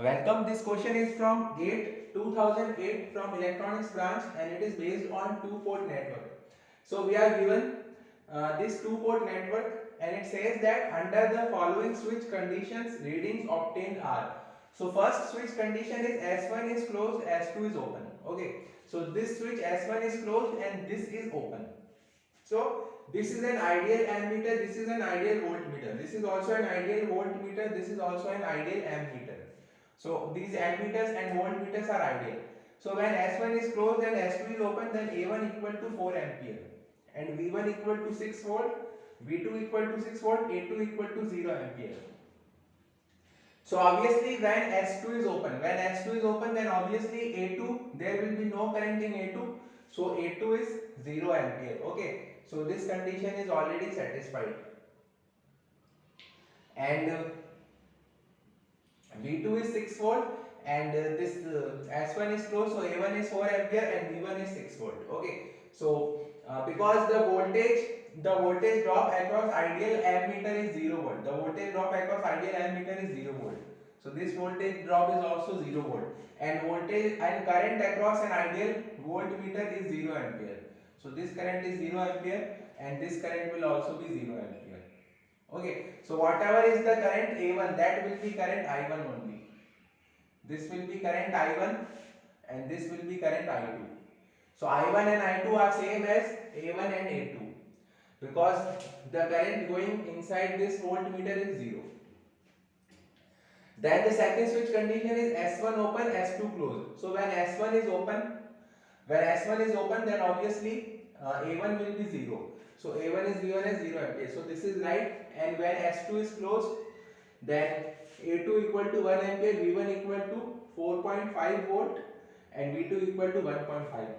Welcome. This question is from GATE 2008 from electronics branch and it is based on two-port network. So we are given this two-port network and it says that under the following switch conditions readings obtained are. So first switch condition is S1 is closed, S2 is open. Okay. So this switch S1 is closed and this is open. So this is an ideal ammeter, this is an ideal voltmeter, this is also an ideal voltmeter, this is also an ideal ammeter. So these ammeters and voltmeters are ideal. So when S1 is closed and S2 is open, then A1 equal to 4 ampere and V1 equal to 6 volt, V2 equal to 6 volt, A2 equal to 0 ampere. So obviously when S2 is open, then obviously A2, there will be no current in A2. So A2 is 0 ampere. Okay. So this condition is already satisfied. And V2 is 6 volt and this S1 is closed, so A1 is 4 ampere and V1 is 6 volt. Okay. So because the voltage drop across ideal ammeter is 0 volt. The voltage drop across ideal ammeter is 0 volt. So this voltage drop is also 0 volt and voltage and current across an ideal voltmeter is 0 ampere. So this current is 0 ampere and this current will also be 0 ampere. Okay, so whatever is the current A1, that will be current I1 only. This will be current I1 and this will be current I2. So I1 and I2 are same as A1 and A2 because the current going inside this voltmeter is 0. Then the second switch condition is S1 open, S2 closed. So when S1 is open, then obviously A1 will be 0. So A1 is given as 0 ampere. So this is right. And when S2 is closed, then A2 equal to 1 ampere, V1 equal to 4.5 volt and V2 equal to 1.5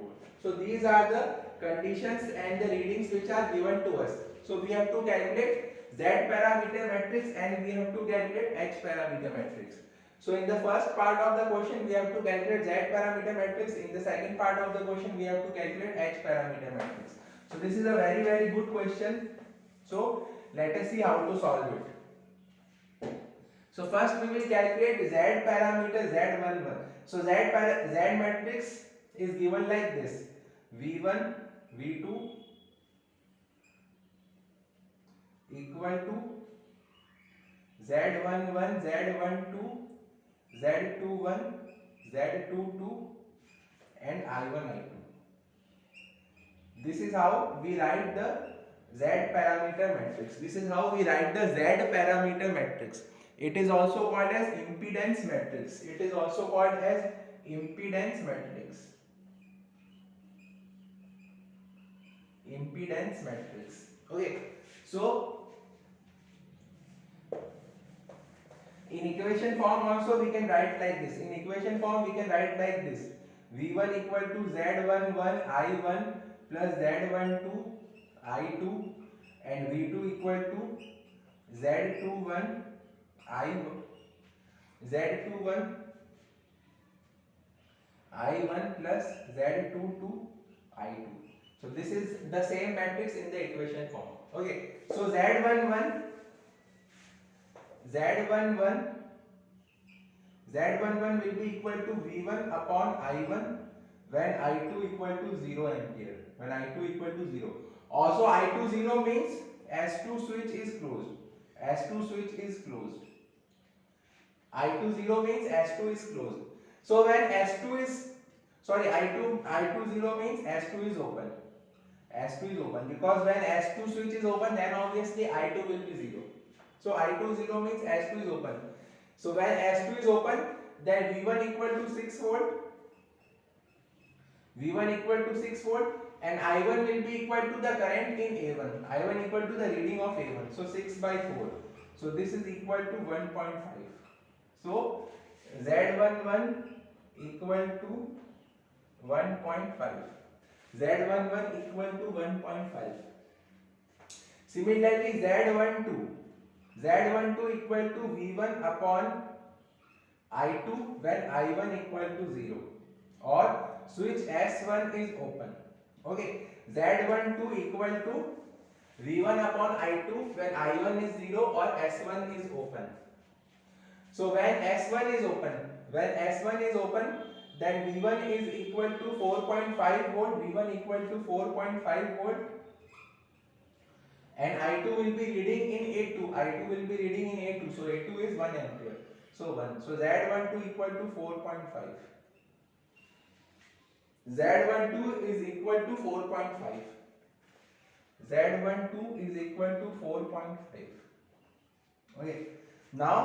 volt. So these are the conditions and the readings which are given to us. So we have to calculate Z parameter matrix and we have to calculate H parameter matrix. So in the first part of the question we have to calculate Z parameter matrix. In the second part of the question we have to calculate H parameter matrix. So this is a very good question. So let us see how to solve it. So first we will calculate Z parameter Z11. So Z matrix is given like this: V1, V2 equal to Z11, Z12, Z21, Z22 and I1, I2. This is how we write the Z parameter matrix. This is how we write the Z parameter matrix. It is also called as impedance matrix. It is also called as impedance matrix. Impedance matrix. Okay. So in equation form also we can write like this. In equation form we can write like this: V1 equal to Z11 I1 plus Z12 I2 and V2 equal to Z21 I1 plus Z22 I2. So this is the same matrix in the equation form. Okay. So Z11 will be equal to V1 upon I1 when I2 equal to 0 ampere. When I2 equal to 0. Also I2 0 means S2 switch is closed. S2 switch is closed. I2 0 means S2 is closed. So when S2 is I2 0 means S2 is open. S2 is open because when S2 switch is open, then obviously I2 will be 0. So I2 0 means S2 is open. So when S2 is open, then V1 equal to 6 volt. V1 equal to 6 volt and I1 will be equal to the current in A1. I1 equal to the reading of A1. So 6 by 4. So this is equal to 1.5. So Z11 equal to 1.5. Z11 equal to 1.5. Similarly Z12 equal to V1 upon I2 when I1 equal to 0 or switch S1 is open. Okay, Z12 equal to V1 upon I2 when I1 is 0 or S1 is open. So when S1 is open, then V1 is equal to 4.5 volt, V1 equal to 4.5 volt, and I2 will be reading in A2, so A2 is 1 ampere, so 1, so Z12 equal to 4.5, Z12 is equal to 4.5, Z12 is equal to 4.5. Okay, now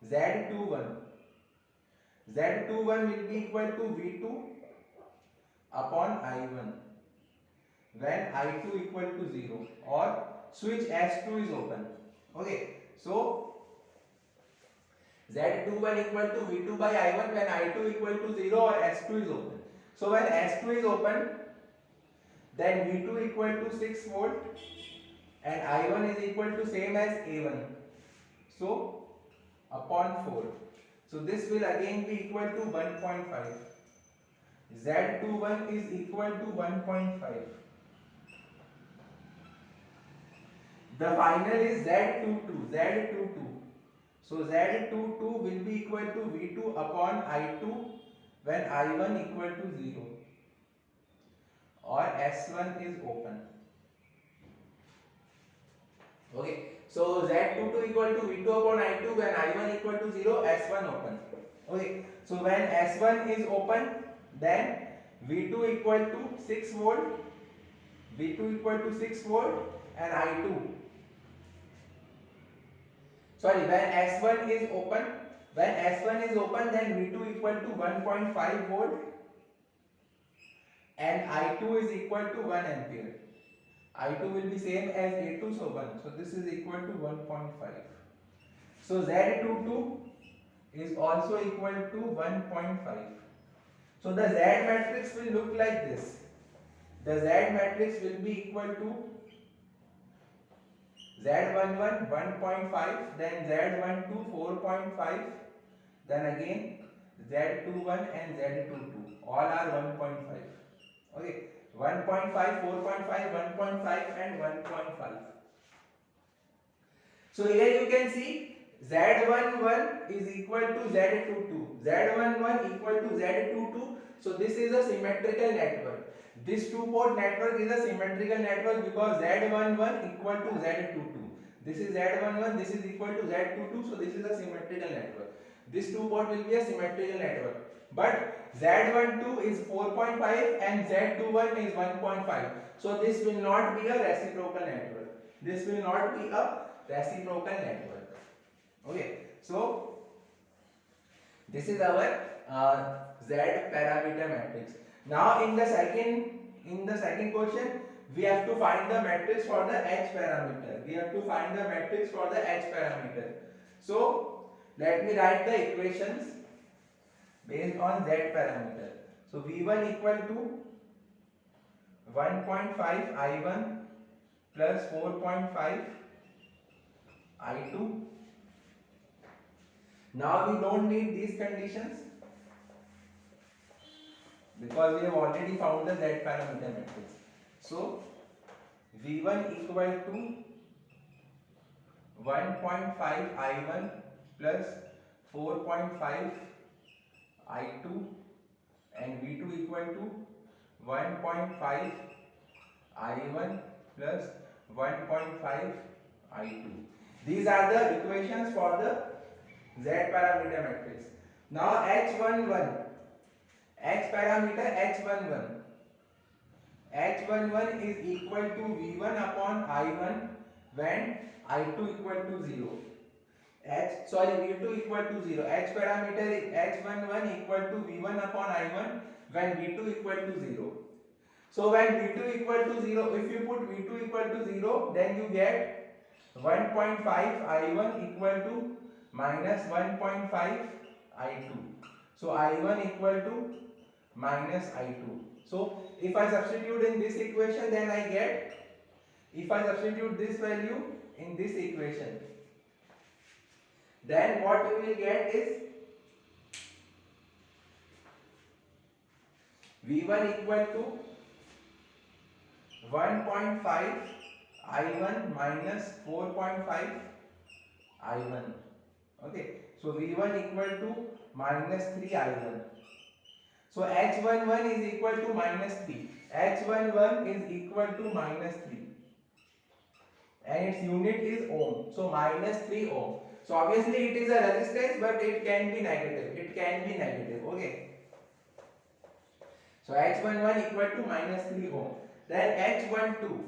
Z21 will be equal to V2 upon I1 when I2 equal to 0 or switch S2 is open. Okay, so Z21 equal to V2 by I1 when I2 equal to 0 or S2 is open. So when S2 is open, then V2 equal to 6 volt and I1 is equal to same as A1. So upon 4. So this will again be equal to 1.5. Z21 is equal to 1.5. The final is Z22. So Z22 will be equal to V2 upon I2 when I1 equal to 0 or S1 is open. Okay, so Z22 equal to V2 upon I2 when I1 equal to 0, S1 open. Okay, so when S1 is open, then V2 equal to 6 volt, and I2. Sorry, when S1 is open, then V2 equal to 1.5 volt and I2 is equal to 1 ampere. I2 will be same as A2, so 1. So this is equal to 1.5. So Z22 is also equal to 1.5. So the Z matrix will look like this. The Z matrix will be equal to Z11 1.5, then Z12 4.5, then again Z21 and Z22. All are 1.5. Okay. 1.5, 4.5, 1.5 and 1.5. So here you can see Z11 is equal to Z22. Z11 equal to Z22. So this is a symmetrical network. This two-port network is a symmetrical network because Z11 equal to Z22. This is Z11, this is equal to Z22. So this is a symmetrical network. This two-port will be a symmetrical network. But Z12 is 4.5 and Z21 is 1.5. So this will not be a reciprocal network. Okay. So this is our Z parameter matrix. Now in the second question, we have to find the matrix for the H parameter. So let me write the equations based on Z parameter. So V1 equal to 1.5 I1 plus 4.5 I2. Now we don't need these conditions because we have already found the Z parameter matrix. So V1 equal to 1.5 I1 plus 4.5 I2 and V2 equal to 1.5 I1 plus 1.5 I2. These are the equations for the Z parameter matrix. Now H11, H parameter H11 is equal to V1 upon I1 when I2 equal to 0. V2 equal to 0. H parameter is H11 equal to V1 upon I1 when V2 equal to 0. So when V2 equal to 0, if you put V2 equal to 0, then you get 1.5 I1 equal to minus 1.5 I2. So I1 equal to minus I2. So if I substitute in this equation, then I get, if I substitute this value in this equation, then what we will get is V1 equal to 1.5 I1 minus 4.5 I1. Okay. So V1 equal to minus 3 I1. So H11 is equal to minus 3. H11 is equal to minus 3. And its unit is ohm. So minus 3 ohm. So obviously it is a resistance, but it can be negative. It can be negative. Okay. So H11 equal to minus 3 ohm. Then H12.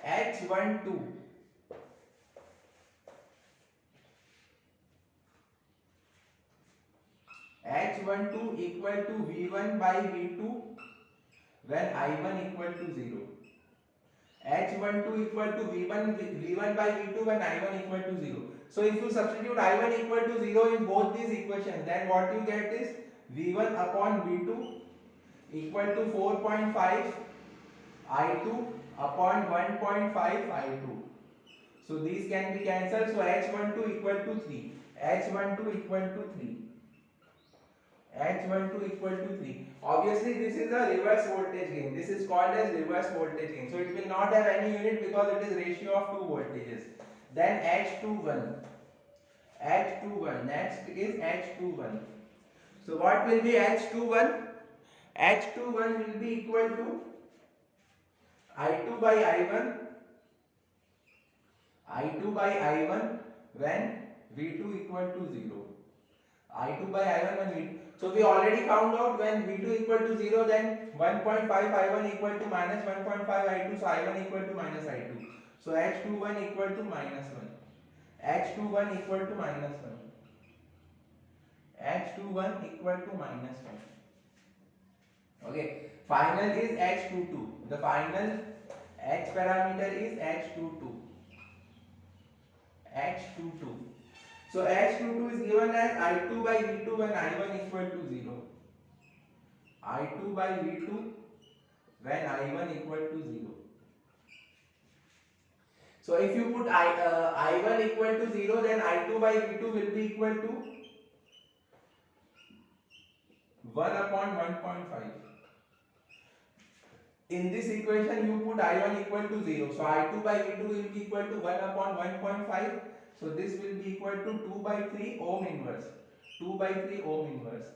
H12. H12 equal to V1 by V2 when I1 equal to 0. H12 equal to V1 by V2 when I1 equal to 0. So if you substitute I1 equal to 0 in both these equations, then what you get is V1 upon V2 equal to 4.5 I2 upon 1.5 I2. So these can be cancelled. So H12 equal to 3. H12 equal to 3. H12 equal to 3. Obviously this is a reverse voltage gain. This is called as reverse voltage gain. So it will not have any unit because it is ratio of two voltages. Then H21. H21. Next is H21. So what will be H21? H21 will be equal to I2 by I1. I2 by I1 when V2 equal to 0. I2 by I1 when V2. So we already found out when V2 equal to 0, then 1.5 I1 equal to minus 1.5 I2. So I1 equal to minus I2. So H21 equal to minus 1. H21 equal to minus 1. H21 equal to minus 1. Okay. Final is H22. The final H parameter is H22. H22. So H22 is given as I2 by V2 when I1 equal to 0. I2 by V2 when I1 equal to 0. So if you put I1 equal to 0, then I2 by V2 will be equal to 1 upon 1.5. In this equation you put I1 equal to 0. So I2 by V2 will be equal to 1 upon 1.5. So this will be equal to 2 by 3 ohm inverse. 2 by 3 ohm inverse.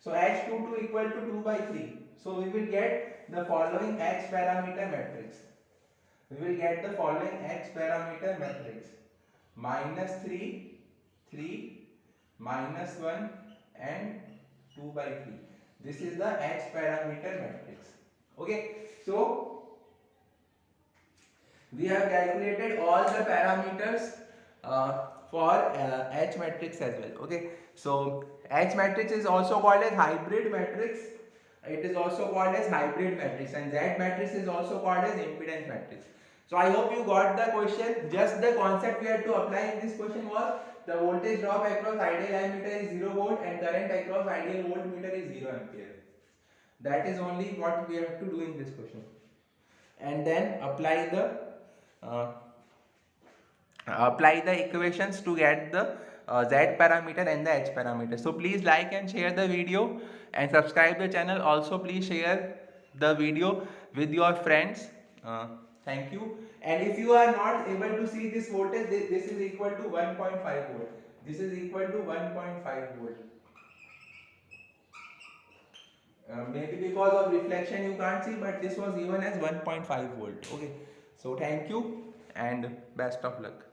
So H22 equal to 2 by 3. So we will get the following H parameter matrix. We will get the following H parameter matrix. Minus 3, 3, minus 1 and 2 by 3. This is the H parameter matrix. Okay. So we have calculated all the parameters for H matrix as well. Okay, so H matrix is also called as hybrid matrix. It is also called as hybrid matrix, and Z matrix is also called as impedance matrix. So I hope you got the question. Just the concept we had to apply in this question was the voltage drop across ideal ammeter is 0 volt and current across ideal voltmeter is 0 ampere. That is only what we have to do in this question, and then apply the equations to get the Z parameter and the H parameter. So please like and share the video and subscribe the channel. Also please share the video with your friends. Thank you. And if you are not able to see this voltage, this is equal to 1.5 volt. This is equal to 1.5 volt. Maybe because of reflection you can't see, but this was given as 1.5 volt. Okay, so thank you and best of luck.